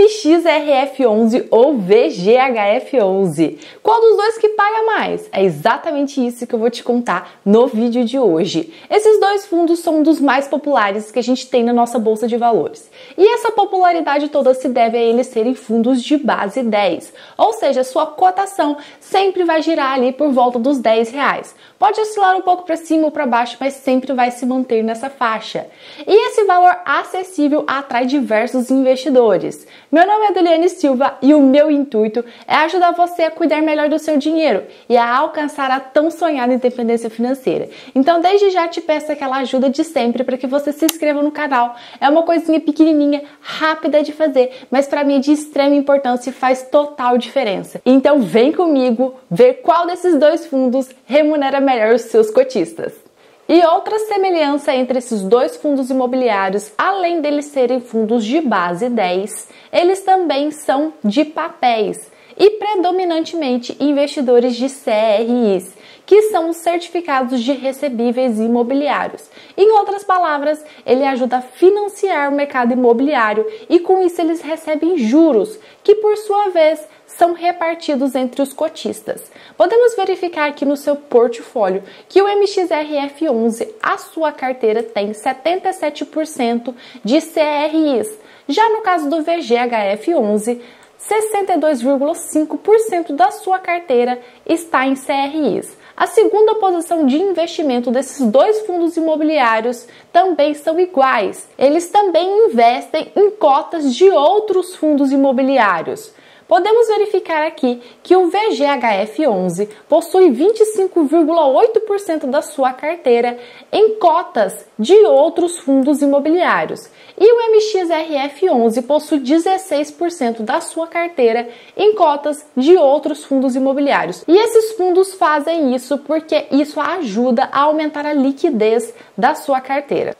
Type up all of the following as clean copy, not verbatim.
MXRF11 ou VGHF11. Qual dos dois que paga mais? É exatamente isso que eu vou te contar no vídeo de hoje. Esses dois fundos são um dos mais populares que a gente tem na nossa bolsa de valores. E essa popularidade toda se deve a eles serem fundos de base 10, ou seja, sua cotação sempre vai girar ali por volta dos R$10. Pode oscilar um pouco para cima ou para baixo, mas sempre vai se manter nessa faixa. E esse valor acessível atrai diversos investidores. Meu nome é Adeliane Silva e o meu intuito é ajudar você a cuidar melhor do seu dinheiro e a alcançar a tão sonhada independência financeira. Então, desde já te peço aquela ajuda de sempre para que você se inscreva no canal. É uma coisinha pequenininha, rápida de fazer, mas para mim é de extrema importância e faz total diferença. Então, vem comigo ver qual desses dois fundos remunera melhor os seus cotistas. E outra semelhança entre esses dois fundos imobiliários, além deles serem fundos de base 10, eles também são de papéis e predominantemente investidores de CRIs, que são os certificados de recebíveis imobiliários. Em outras palavras, ele ajuda a financiar o mercado imobiliário e com isso eles recebem juros, que por sua vez são repartidos entre os cotistas. Podemos verificar aqui no seu portfólio que o MXRF11, a sua carteira tem 77% de CRIs. Já no caso do VGHF11, 62,5% da sua carteira está em CRIs. A segunda posição de investimento desses dois fundos imobiliários também são iguais. Eles também investem em cotas de outros fundos imobiliários. Podemos verificar aqui que o VGHF11 possui 25,8% da sua carteira em cotas de outros fundos imobiliários e o MXRF11 possui 16% da sua carteira em cotas de outros fundos imobiliários. E esses fundos fazem isso porque isso ajuda a aumentar a liquidez da sua carteira.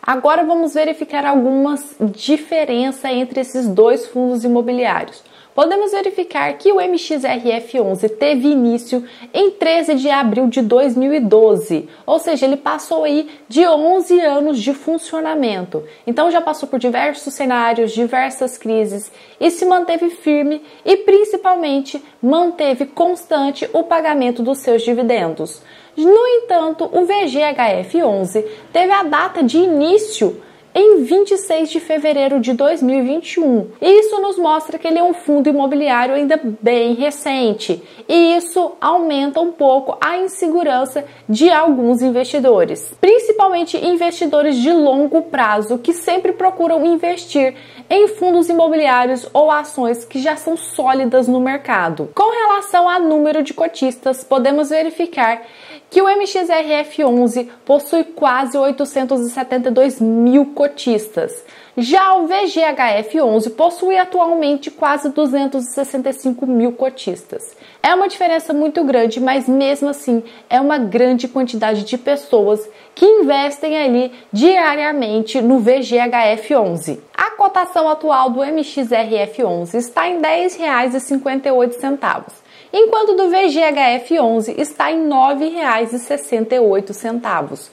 Agora vamos verificar algumas diferenças entre esses dois fundos imobiliários. Podemos verificar que o MXRF11 teve início em 13 de abril de 2012, ou seja, ele passou aí de 11 anos de funcionamento. Então já passou por diversos cenários, diversas crises e se manteve firme e principalmente manteve constante o pagamento dos seus dividendos. No entanto, o VGHF11 teve a data de início em 26 de fevereiro de 2021. E isso nos mostra que ele é um fundo imobiliário ainda bem recente. E isso aumenta um pouco a insegurança de alguns investidores, principalmente investidores de longo prazo que sempre procuram investir em fundos imobiliários ou ações que já são sólidas no mercado. Com relação ao número de cotistas, podemos verificar que o MXRF11 possui quase 872 mil cotistas. Já o VGHF11 possui atualmente quase 265 mil cotistas. É uma diferença muito grande, mas mesmo assim é uma grande quantidade de pessoas que investem ali diariamente no VGHF11. A cotação atual do MXRF11 está em R$ 10,58, enquanto do VGHF11 está em R$ 9,68.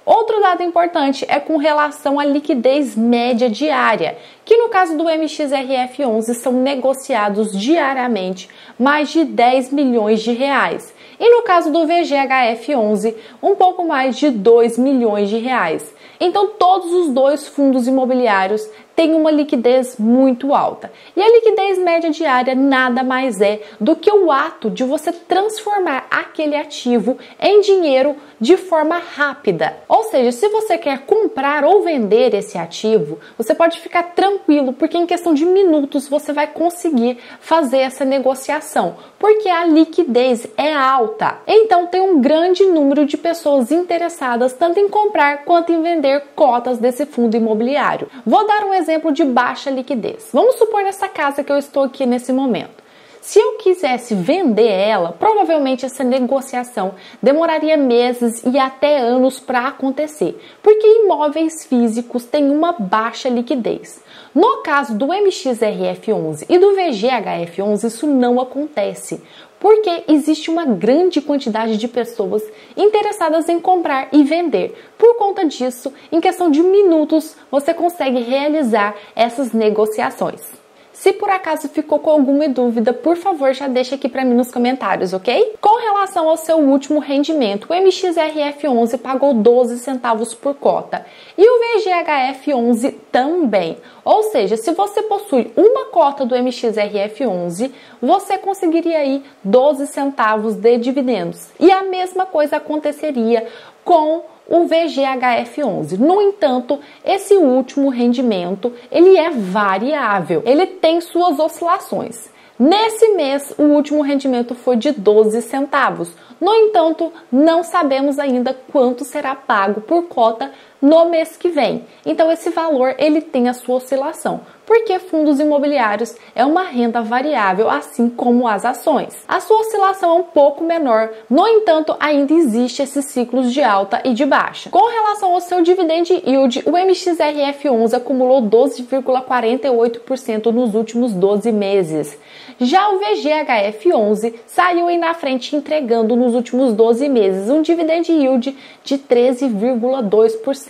Outro dado importante é com relação à liquidez média diária, que no caso do MXRF11 são negociados diariamente mais de 10 milhões de reais. E no caso do VGHF11, um pouco mais de 2 milhões de reais. Então todos os dois fundos imobiliários têm uma liquidez muito alta. E a liquidez média diária nada mais é do que o ato de você transformar aquele ativo em dinheiro de forma rápida. Ou seja, se você quer comprar ou vender esse ativo, você pode ficar tranquilo, porque em questão de minutos você vai conseguir fazer essa negociação, porque a liquidez é alta. Então tem um grande número de pessoas interessadas tanto em comprar quanto em vender cotas desse fundo imobiliário. Vou dar um exemplo de baixa liquidez. Vamos supor nessa casa que eu estou aqui nesse momento. Se eu quisesse vender ela, provavelmente essa negociação demoraria meses e até anos para acontecer, porque imóveis físicos têm uma baixa liquidez. No caso do MXRF11 e do VGHF11, isso não acontece, porque existe uma grande quantidade de pessoas interessadas em comprar e vender. Por conta disso, em questão de minutos, você consegue realizar essas negociações. Se por acaso ficou com alguma dúvida, por favor, já deixa aqui para mim nos comentários, ok? Com relação ao seu último rendimento, o MXRF11 pagou 12 centavos por cota e o VGHF11 também. Ou seja, se você possui uma cota do MXRF11, você conseguiria aí 12 centavos de dividendos. E a mesma coisa aconteceria com o VGHF11. No entanto, esse último rendimento, ele é variável, ele tem suas oscilações. Nesse mês, o último rendimento foi de 12 centavos. No entanto, não sabemos ainda quanto será pago por cota no mês que vem. Então, esse valor, ele tem a sua oscilação, porque fundos imobiliários é uma renda variável, assim como as ações. A sua oscilação é um pouco menor, no entanto, ainda existe esses ciclos de alta e de baixa. Com relação ao seu dividend yield, o MXRF11 acumulou 12,48% nos últimos 12 meses. Já o VGHF11 saiu aí na frente entregando nos últimos 12 meses um dividend yield de 13,2%.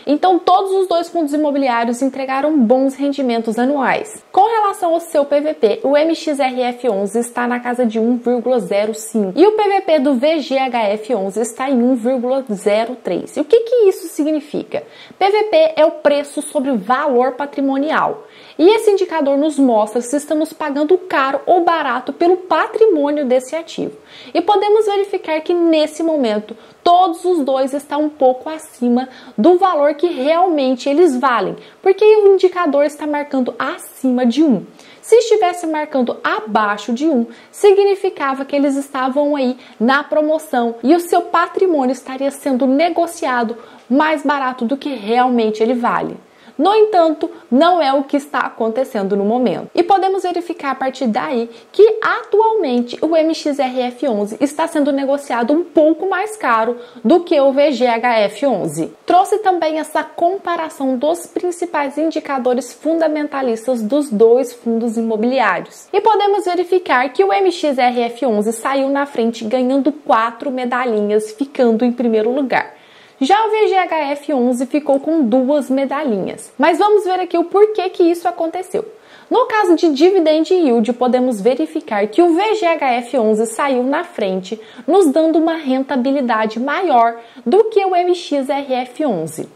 Então, todos os dois fundos imobiliários entregaram bons rendimentos anuais. Com relação ao seu PVP, o MXRF11 está na casa de 1,05 e o PVP do VGHF11 está em 1,03. E o que isso significa? PVP é o preço sobre o valor patrimonial. E esse indicador nos mostra se estamos pagando caro ou barato pelo patrimônio desse ativo. E podemos verificar que nesse momento todos os dois estão um pouco acima do valor que realmente eles valem, porque o indicador está marcando acima de 1. Se estivesse marcando abaixo de 1, significava que eles estavam aí na promoção e o seu patrimônio estaria sendo negociado mais barato do que realmente ele vale. No entanto, não é o que está acontecendo no momento. E podemos verificar a partir daí que atualmente o MXRF11 está sendo negociado um pouco mais caro do que o VGHF11. Trouxe também essa comparação dos principais indicadores fundamentalistas dos dois fundos imobiliários. E podemos verificar que o MXRF11 saiu na frente ganhando 4 medalhinhas, ficando em primeiro lugar. Já o VGHF11 ficou com 2 medalhinhas. Mas vamos ver aqui o porquê que isso aconteceu. No caso de dividend yield, podemos verificar que o VGHF11 saiu na frente, nos dando uma rentabilidade maior do que o MXRF11.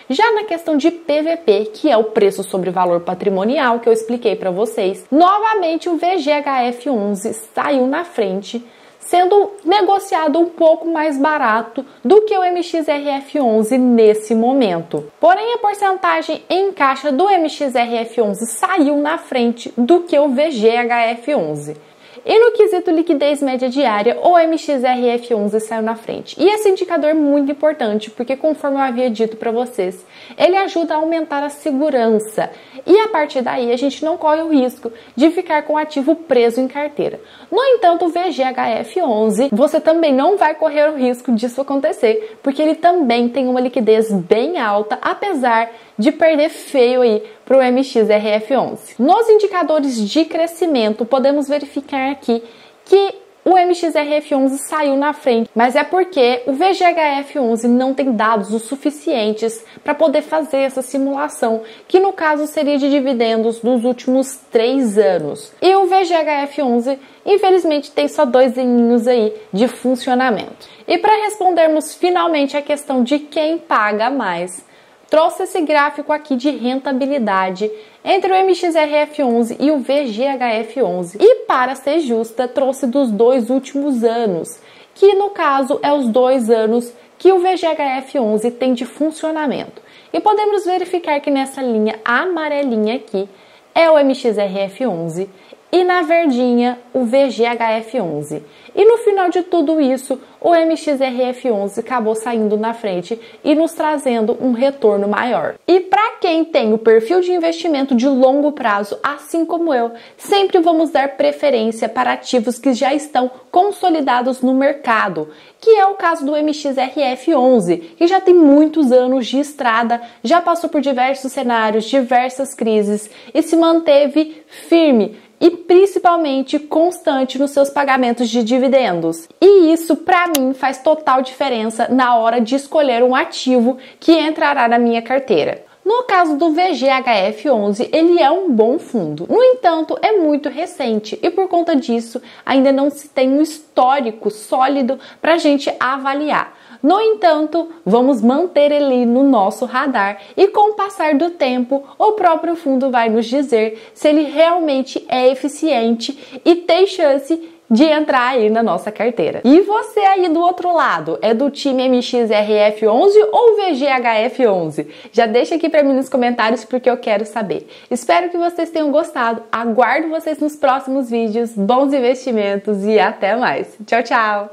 Já na questão de PVP, que é o preço sobre valor patrimonial que eu expliquei para vocês, novamente o VGHF11 saiu na frente, sendo negociado um pouco mais barato do que o MXRF11 nesse momento. Porém, a porcentagem em caixa do MXRF11 saiu na frente do que o VGHF11. E no quesito liquidez média diária, o MXRF11 saiu na frente. E esse indicador é muito importante, porque conforme eu havia dito para vocês, ele ajuda a aumentar a segurança. E a partir daí, a gente não corre o risco de ficar com o ativo preso em carteira. No entanto, o VGHF11, você também não vai correr o risco disso acontecer, porque ele também tem uma liquidez bem alta, apesar de perder feio aí para o MXRF11. Nos indicadores de crescimento, podemos verificar aqui que o MXRF11 saiu na frente, mas é porque o VGHF11 não tem dados o suficientes para poder fazer essa simulação, que no caso seria de dividendos dos últimos 3 anos. E o VGHF11, infelizmente, tem só 2 aninhos aí de funcionamento. E para respondermos finalmente a questão de quem paga mais, trouxe esse gráfico aqui de rentabilidade entre o MXRF11 e o VGHF11. E para ser justa, trouxe dos 2 últimos anos, que no caso é os 2 anos que o VGHF11 tem de funcionamento. E podemos verificar que nessa linha amarelinha aqui é o MXRF11 e na verdinha o VGHF11. E no final de tudo isso, o MXRF11 acabou saindo na frente e nos trazendo um retorno maior. E para quem tem o perfil de investimento de longo prazo, assim como eu, sempre vamos dar preferência para ativos que já estão consolidados no mercado, que é o caso do MXRF11, que já tem muitos anos de estrada, já passou por diversos cenários, diversas crises e se manteve firme e principalmente constante nos seus pagamentos de dividendos. E isso, para mim, faz total diferença na hora de escolher um ativo que entrará na minha carteira. No caso do VGHF11, ele é um bom fundo. No entanto, é muito recente e por conta disso ainda não se tem um histórico sólido para a gente avaliar. No entanto, vamos manter ele no nosso radar e com o passar do tempo, o próprio fundo vai nos dizer se ele realmente é eficiente e tem chance de entrar aí na nossa carteira. E você aí do outro lado, é do time MXRF11 ou VGHF11? Já deixa aqui para mim nos comentários porque eu quero saber. Espero que vocês tenham gostado, aguardo vocês nos próximos vídeos, bons investimentos e até mais. Tchau, tchau!